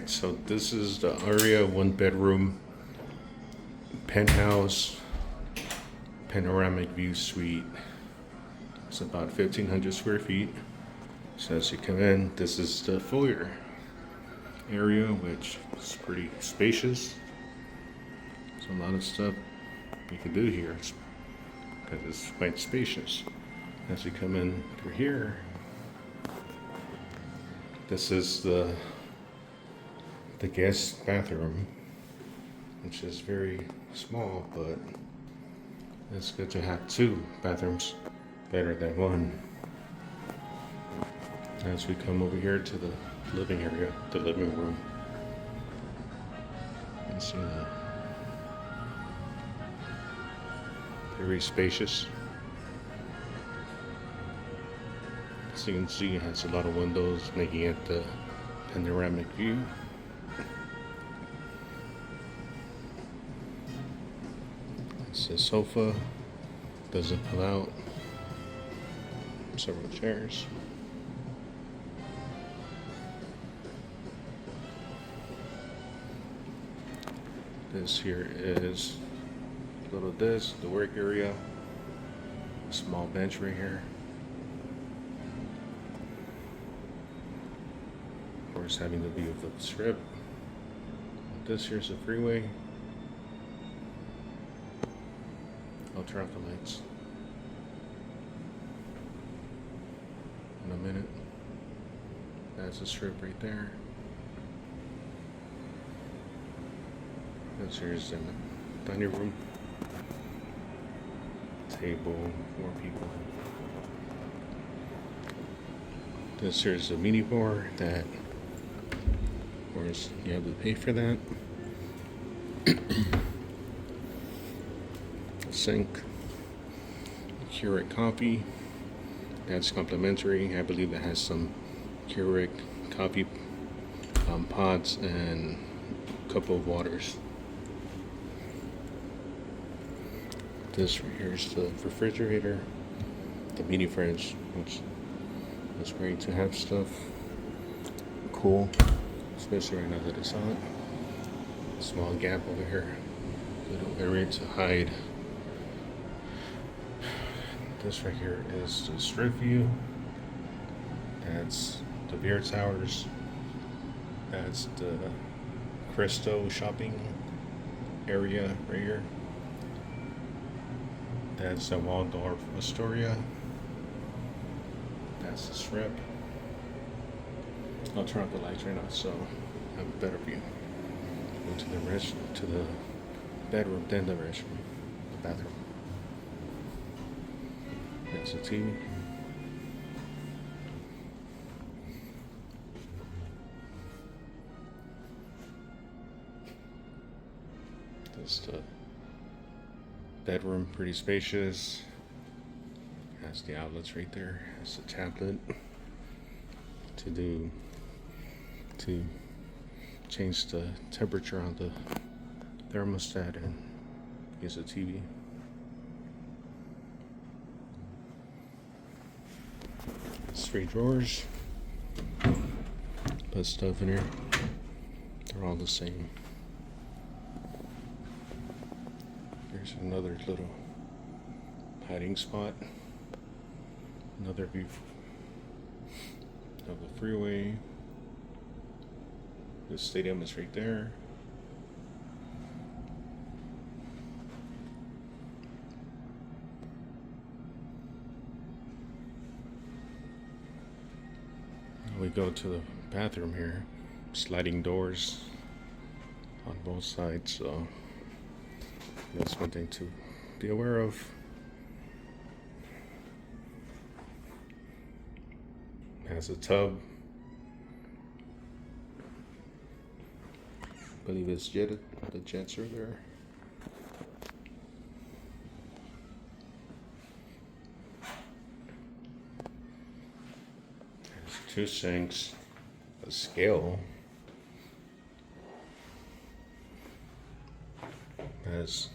So this is the Aria one bedroom penthouse panoramic view suite. It's about 1,500 square feet. So as you come in, this is the foyer area, which is pretty spacious. There's a lot of stuff you can do here because it's quite spacious. As you come in through here, this is the guest bathroom, which is very small, but it's good to have two bathrooms, better than one. As we come over here to the living area, the living room, you can see that very spacious. As you can see, it has a lot of windows, making it the panoramic view. It's a sofa, doesn't pull out. Several chairs. This here is a little desk, the work area. A small bench right here. Of course, having the view of the strip. This here's the freeway. I'll turn off the lights in a minute. That's the strip right there. This here's the dining room. Table, 4 people. This here's the mini bar that, of course, you have to pay for that. Sink, Keurig coffee, that's complimentary. I believe it has some Keurig coffee pods and a couple of waters. This right here is the refrigerator, the mini fridge, which is great to have stuff cool, especially right now that it's hot. Small gap over here, little area to hide. This right here is the strip view. That's the beer towers. That's the Cristo shopping area right here. That's the Waldorf Astoria. That's the strip. I'll turn off the lights right now so I have a better view. Go to the bedroom, then the restroom, the bathroom. That's the TV. That's the bedroom, pretty spacious. Has the outlets right there. Has the tablet to change the temperature on the thermostat and use a TV. Three drawers. Put stuff in here. They're all the same. There's another little hiding spot. Another view of the freeway. The stadium is right there. We go to the bathroom here. Sliding doors on both sides, so that's one thing to be aware of. Has a tub. I believe it's jetted. The jets are there. There's 2 sinks, a scale. Has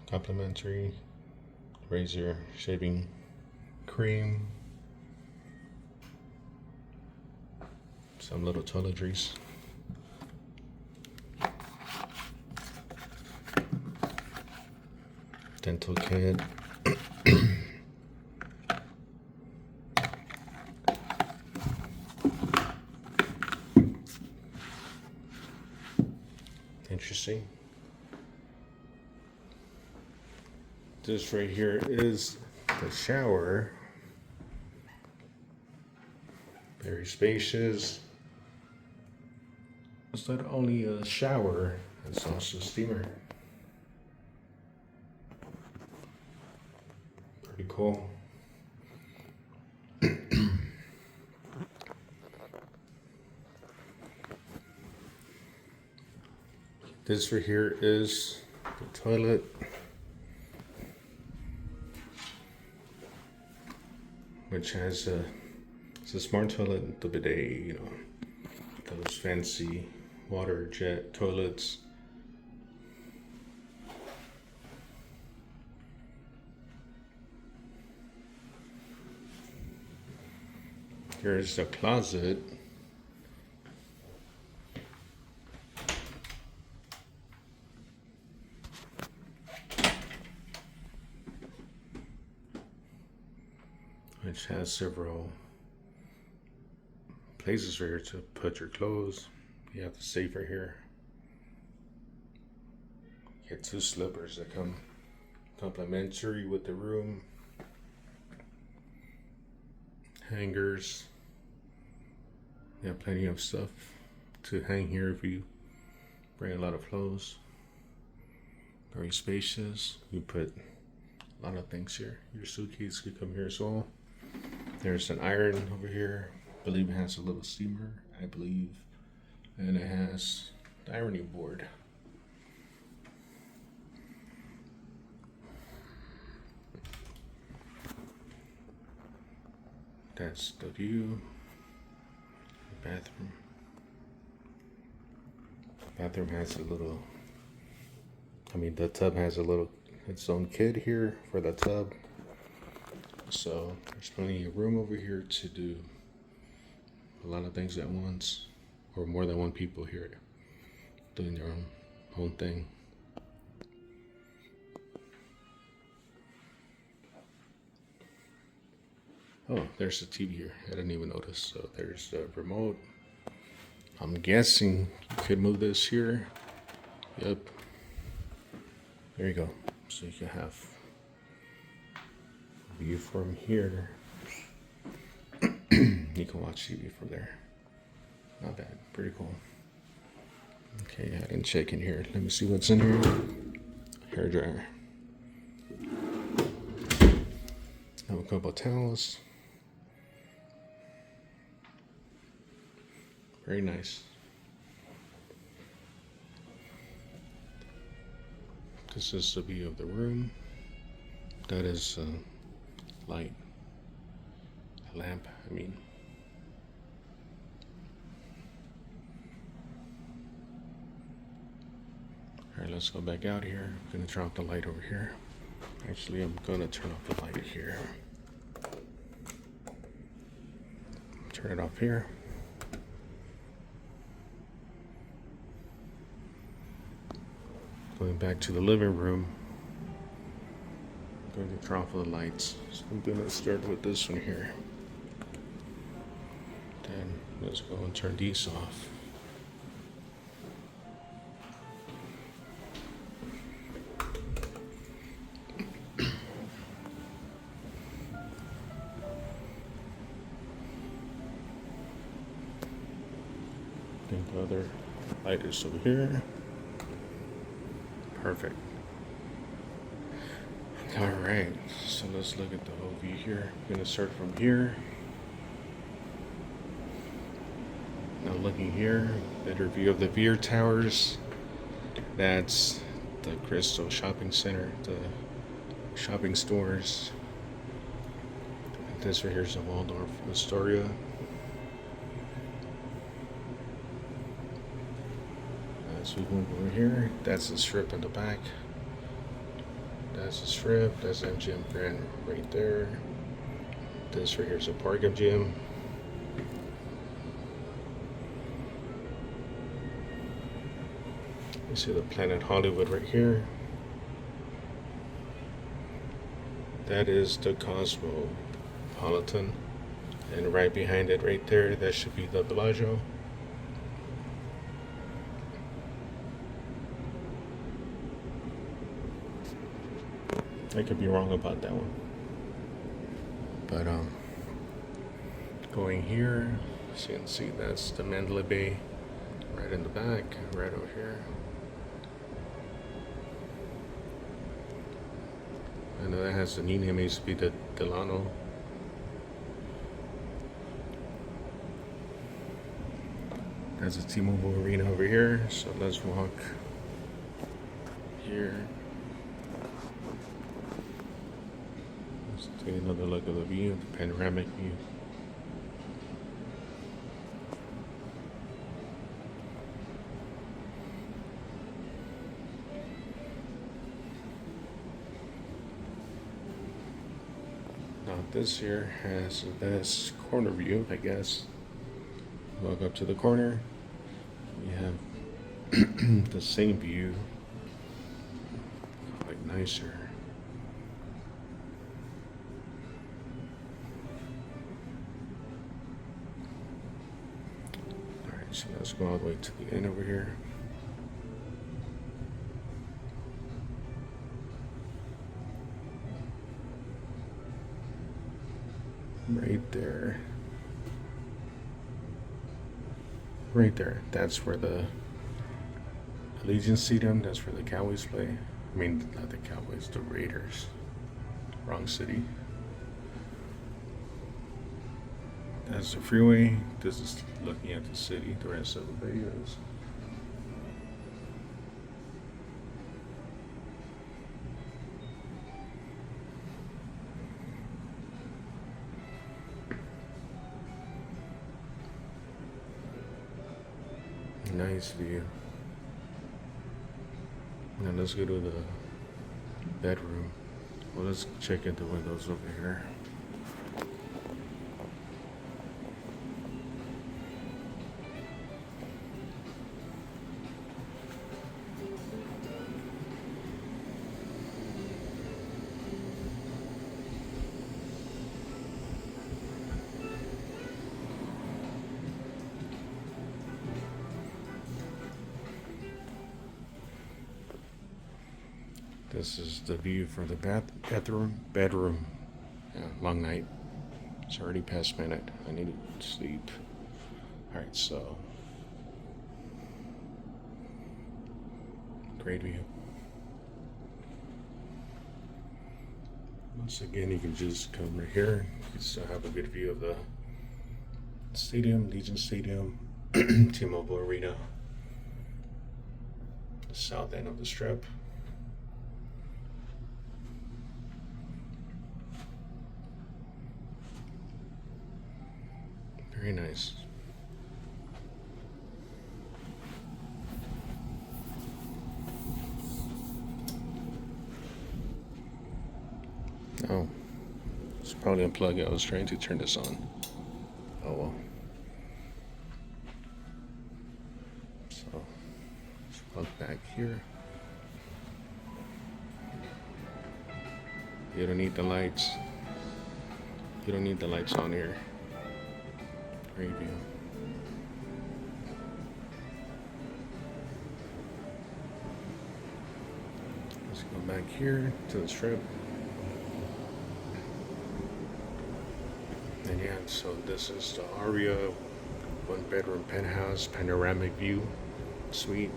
complimentary razor shaving cream. Some little toiletries. Dental kit. Interesting. This right here is the shower. Very spacious. It's not only a shower, it's also a steamer. Pretty cool. This right here is the toilet. Which has it's a smart toilet, the bidet, you know, those fancy water jet toilets. Here's the closet. Which has several places for here to put your clothes. You have the safe right here. You get 2 slippers that come complimentary with the room. Hangers. You have plenty of stuff to hang here if you bring a lot of clothes. Very spacious. You put a lot of things here. Your suitcase could come here as well. There's an iron over here. I believe it has a little steamer, I believe. And it has the ironing board. That's the view. The bathroom. The bathroom has a little, the tub has a little, its own kit here for the tub. So there's plenty of room over here to do a lot of things at once, or more than one people here doing their own thing. Oh, there's the TV here. I didn't even notice. So there's the remote. I'm guessing you could move this here. Yep. There you go. So you can have view from here. You can watch TV from there. Not bad. Pretty cool. Okay, I didn't check in here. Let me see what's in here. Hair dryer. Have a couple of towels. Very nice. This is the view of the room. That is light. A lamp, I mean. Alright, let's go back out here. I'm gonna turn off the light over here. Actually, I'm gonna turn off the light here. Turn it off here. Going back to the living room. I'm going to turn off all the lights. So I'm going to start with this one here. Then let's go and turn these off. I think the other light is over here. Perfect. Alright, so let's look at the whole view here. I'm going to start from here. Now looking here, better view of the Veer Towers. That's the Crystal Shopping Center, the shopping stores. This right here is the Waldorf Astoria. As we move over here, that's the strip in the back. That's the strip. That's MGM Grand right there. This right here is a Park MGM. You see the Planet Hollywood right here. That is the Cosmopolitan. And right behind it right there, that should be the Bellagio. I could be wrong about that one. But going here, as you can see, that's the Mandalay Bay right in the back, right over here. I know that has the new name, it used to be the Delano. There's a T-Mobile Arena over here, so let's walk here. Let's take another look at the view, the panoramic view. Now this here has the best corner view, I guess. Walk up to the corner, we have the same view, quite nicer. Alright, so let's go all the way to the end over here. Right there. Right there, that's where the Allegiant Stadium, that's where the Cowboys play. I mean, not the Cowboys, the Raiders. Wrong city. That's the freeway. This is looking at the city, the rest of the videos. Nice view. Now let's go to the bedroom. Well, let's check in the windows over here. This is the view for the bedroom. Yeah, long night. It's already past midnight. I need to sleep. Alright, so great view. Once again, you can just come right here. You can still have a good view of the stadium, Legion Stadium, T-Mobile Arena, the south end of the strip. Very nice. Oh, it's probably unplugged. I was trying to turn this on. Oh well. So, let's plug back here. You don't need the lights. You don't need the lights on here. Great view. Let's go back here to the strip. And yeah, so this is the Aria 1-bedroom penthouse panoramic view suite.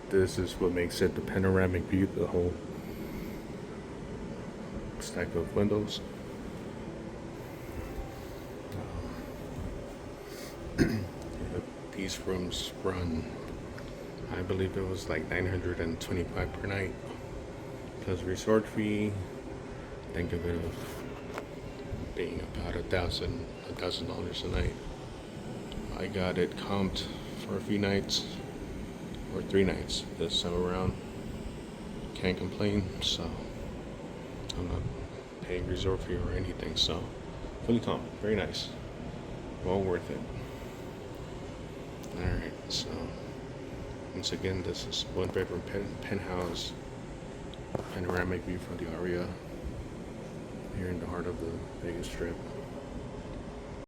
This is what makes it the panoramic view, the whole stack of windows. These rooms run, I believe it was like $925 per night, plus resort fee. Think of it of being about $1,000 a night. I got it comped for a few nights, or 3 nights this time around. Can't complain, so I'm not paying resort fee or anything, so fully comped, very nice, well worth it. Alright, so Once again, this is one bedroom penthouse, panoramic view from the Aria here in the heart of the Vegas Strip.